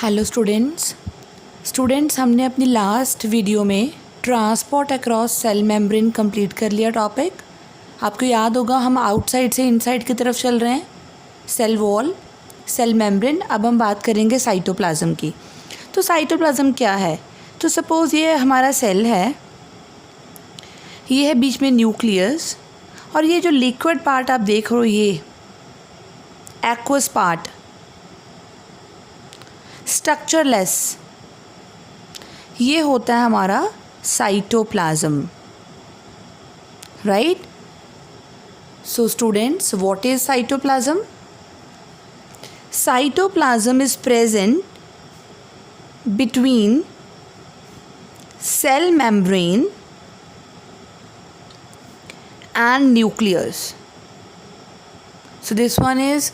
Hello students हमने अपनी last video में transport across cell membrane complete कर लिया टॉपिक। आपको याद होगा हम आउटसाइड से इनसाइड की तरफ चल रहे हैं, सेल वॉल, सेल मेम्ब्रेन। अब हम बात करेंगे साइटोप्लाज्म की। तो साइटोप्लाज्म क्या है? तो सपोज़ ये हमारा सेल है, ये है बीच में न्यूक्लियस, और ये जो लिक्विड पार्ट आप देख रहे हो, ये एक्वस पार्ट, स्ट्रक्चरलेस, ये होता है हमारा cytoplasm, right? So students, what is cytoplasm? Cytoplasm is present between cell membrane and nucleus. So this one is,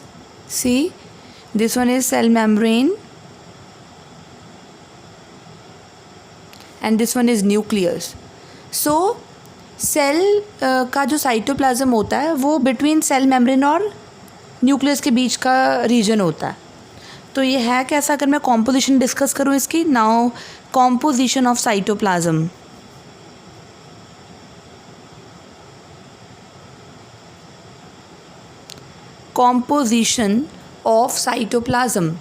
see, this one is cell membrane and this one is nucleus. So cell का जो cytoplasm होता है वो between cell membrane और nucleus के बीच का reason होता है। तो ये है कैसा? अगर मैं कॉम्पोजिशन डिस्कस करूँ इसकी, now composition of cytoplasm. Composition of cytoplasm,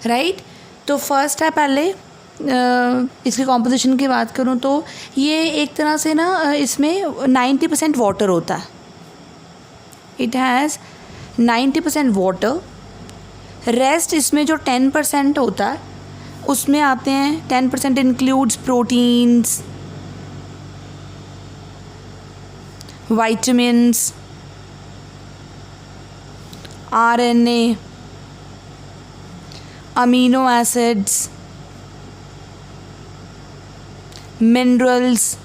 right? तो फर्स्ट है, पहले इसकी कॉम्पोजिशन की बात करूँ तो ये एक तरह से ना, इसमें 90% वाटर होता है। It has 90% water. रेस्ट इसमें जो 10% होता है उसमें आते हैं, 10% includes proteins, vitamins, RNA, amino acids, minerals,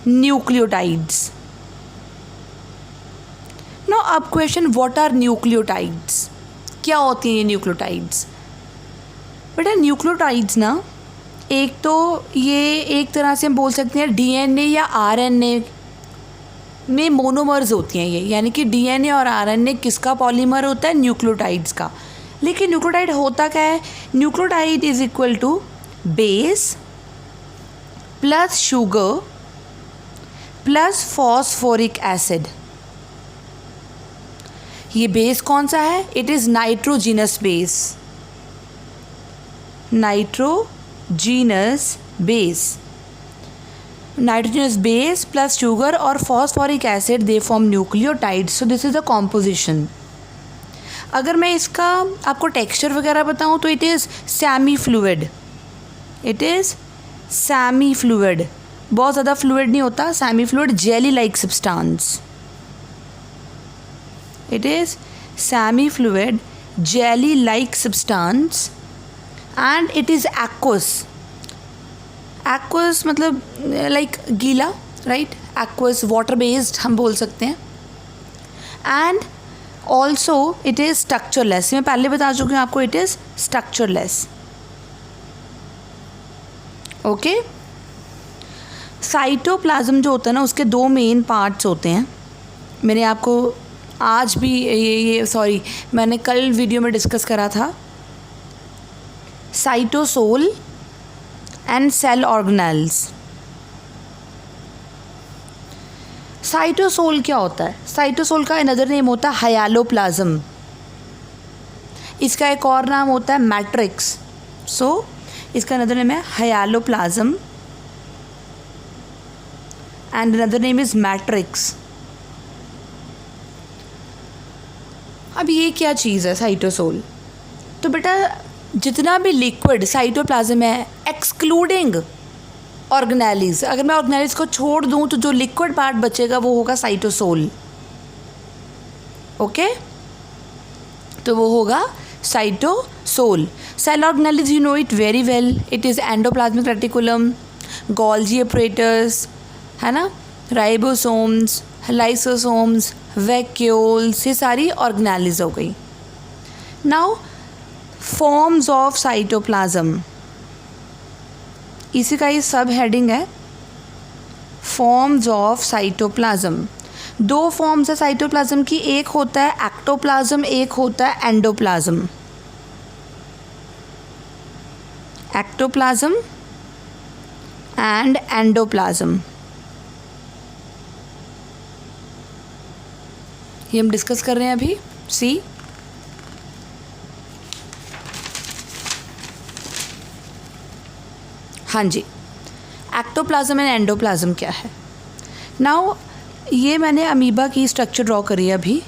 nucleotides. No, अब क्वेश्चन, व्हाट आर न्यूक्लियोटाइड्स? क्या होती हैं ये न्यूक्लियोटाइड्स? बेटा न्यूक्लियोटाइड्स ना, एक तो ये एक तरह से हम बोल सकते हैं डीएनए या आरएनए में मोनोमर्स होती हैं ये, यानी कि डीएनए और आरएनए किसका पॉलीमर होता है? न्यूक्लियोटाइड्स का। लेकिन न्यूक्लियोटाइड होता क्या है? Nucleotide is equal to base plus sugar plus phosphoric acid. ये बेस कौन सा है? It is nitrogenous base. Nitrogenous base, nitrogenous base plus sugar और phosphoric acid, they form nucleotide. So this is the composition. अगर मैं इसका आपको texture वगैरह बताऊँ तो it is semi fluid. It is semi fluid, बहुत ज़्यादा फ्लूइड नहीं होता, semi fluid, jelly like substance. It is semi-fluid, jelly-like substance and it is aqueous. Aqueous मतलब like गीला, right? Aqueous, water-based हम बोल सकते हैं। And also it is structureless. मैं पहले बता चुकी हूँ आपको, it is structureless. Okay? Cytoplasm जो होता है ना, उसके दो मेन पार्ट्स होते हैं। मैंने आपको आज भी ये मैंने कल वीडियो में डिस्कस करा था, cytosol and cell organelles. Cytosol क्या होता है? साइटोसोल का अनदर नेम होता है हाइलोप्लाज्म। इसका एक और नाम होता है मैट्रिक्स। सो इसका अनदर नेम है hyaloplasm and another name is matrix. अब ये क्या चीज़ है साइटोसोल? तो बेटा जितना भी लिक्विड साइटोप्लाज्म है, एक्सक्लूडिंग ऑर्गेनेलिज, अगर मैं ऑर्गेनेलिज को छोड़ दूं तो जो लिक्विड पार्ट बचेगा वो होगा साइटोसोल। ओके, तो वो होगा cytosol. Cell organelles, you know it very well, it is endoplasmic reticulum, Golgi apparatus, है ना, राइबोसोम्स, लाइसोसोम्स, वैक्यूल्स, ये सारी ऑर्गेनेलिज हो गई। नाउ फॉर्म्स ऑफ साइटोप्लाज्म, इसी का ये सब हेडिंग है, फॉर्म्स ऑफ साइटोप्लाज्म। दो फॉर्म्स है साइटोप्लाज्म की, एक होता है एक्टोप्लाज्म, एक होता है एंडोप्लाज्म। एक्टोप्लाज्म एंड एंडोप्लाज्म, ये हम डिस्कस कर रहे हैं अभी। सी, हाँ जी, एक्टोप्लाज्म एंड एंडोप्लाज्म क्या है। नाउ ये मैंने अमीबा की स्ट्रक्चर ड्रॉ करी है अभी,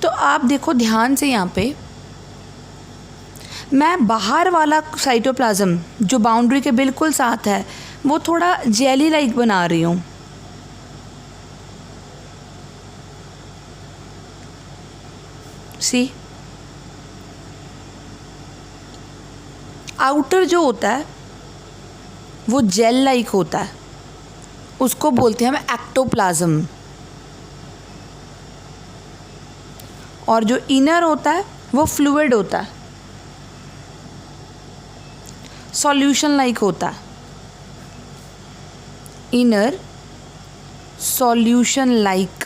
तो आप देखो ध्यान से, यहाँ पे मैं बाहर वाला साइटोप्लाज्म जो बाउंड्री के बिल्कुल साथ है वो थोड़ा जेली लाइक बना रही हूँ। सी, आउटर जो होता है वो जेल लाइक होता है, उसको बोलते हैं हम एक्टोप्लाज्म, और जो इनर होता है वो फ्लूइड होता है, सॉल्यूशन लाइक होता है। इनर सॉल्यूशन लाइक,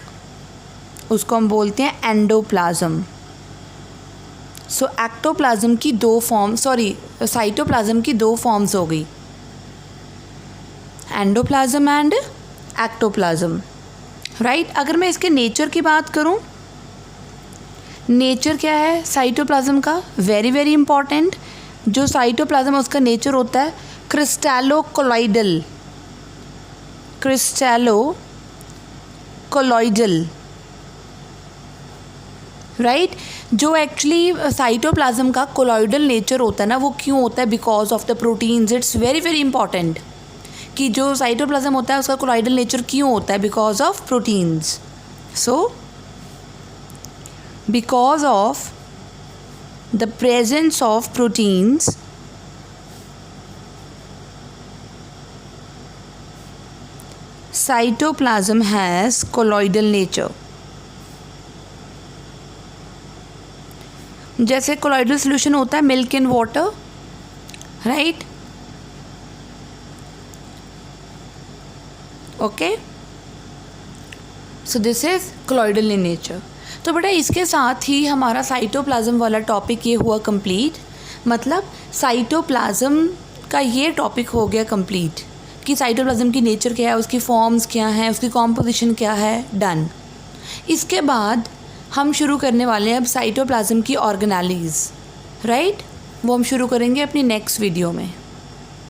उसको हम बोलते हैं एंडोप्लाज्म। सो एक्टोप्लाज्म की दो फॉर्म, सॉरी साइटोप्लाज्म की दो फॉर्म्स हो गई, एंडोप्लाज्म एंड एक्टोप्लाज्म, राइट। अगर मैं इसके नेचर की बात करूं, नेचर क्या है साइटोप्लाज्म का, वेरी वेरी इंपॉर्टेंट। जो साइटोप्लाज्म है उसका नेचर होता है क्रिस्टैलोकोलॉइडल, क्रिस्टैलोकोलॉइडल, राइट। जो एक्चुअली साइटोप्लाज्म का कोलॉइडल नेचर होता है ना, वो क्यों होता है, because of the proteins. It's very very important कि जो साइटोप्लाज्म होता है उसका कोलॉइडल नेचर क्यों होता है, because of proteins. So because of the presence of proteins, cytoplasm has colloidal nature। जैसे कोलॉइडल सोल्यूशन होता है milk in water, right, okay. So this is colloidal in nature. तो बेटा इसके साथ ही हमारा साइटोप्लाज्म वाला टॉपिक ये हुआ कंप्लीट। मतलब साइटोप्लाज्म का ये टॉपिक हो गया कंप्लीट कि साइटोप्लाज्म की नेचर क्या है, उसकी फॉर्म्स क्या हैं, उसकी कॉम्पोजिशन क्या है, डन। इसके बाद हम शुरू करने वाले हैं अब साइटोप्लाज्म की ऑर्गेनेलीज, राइट। वो हम शुरू करेंगे अपनी नेक्स्ट वीडियो में।